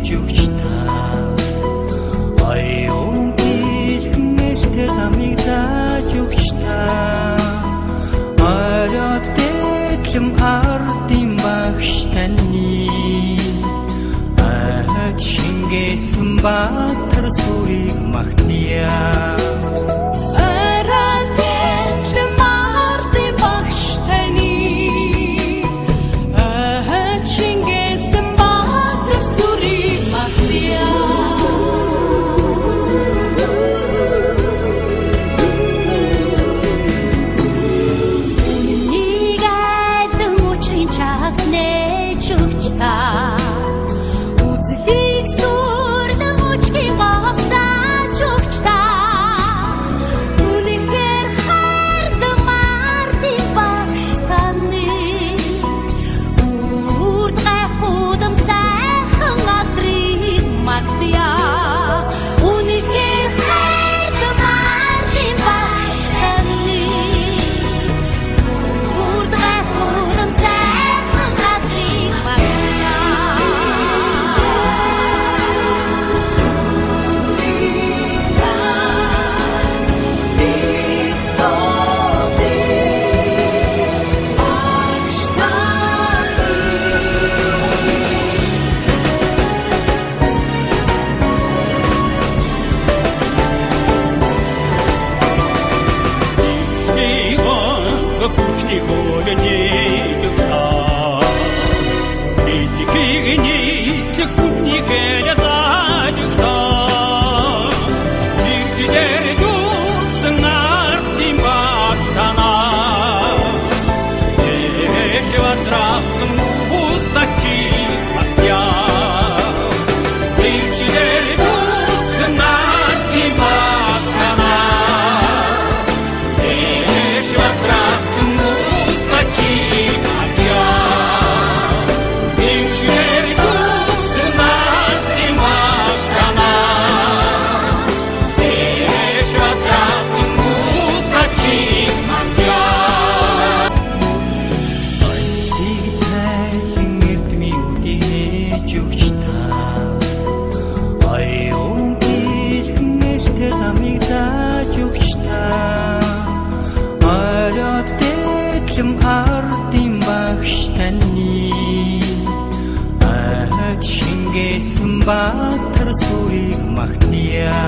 нээж өгч та оюун гэлхэн нээлттэй замыг зааж өгч та ороод дэглэм ардын багш таны ахад шингээсэн баатар сүрийг магтъя. Үзлийг сүрдэн үчиг багсааж өгч та үнэхээр хайрлан мардын багш таны үрд гайхуудам сайхан адрыг магтъя. Үнэхээр хайрлан мардын багш таны үрд гайхуудам сайхан адрыг магтъя. Хүчний хөлний төвшаа эдгээр нийтлэг хүний хэрэг зааж өгсөн иржээр дүүсэн ардын багш танаа эшватрасан устачи магтъя. Иржээр дүүсэн ардын багш танаа эшватрасан ардын багш таны ахад шингээсэн баатар сүрийг магтъя.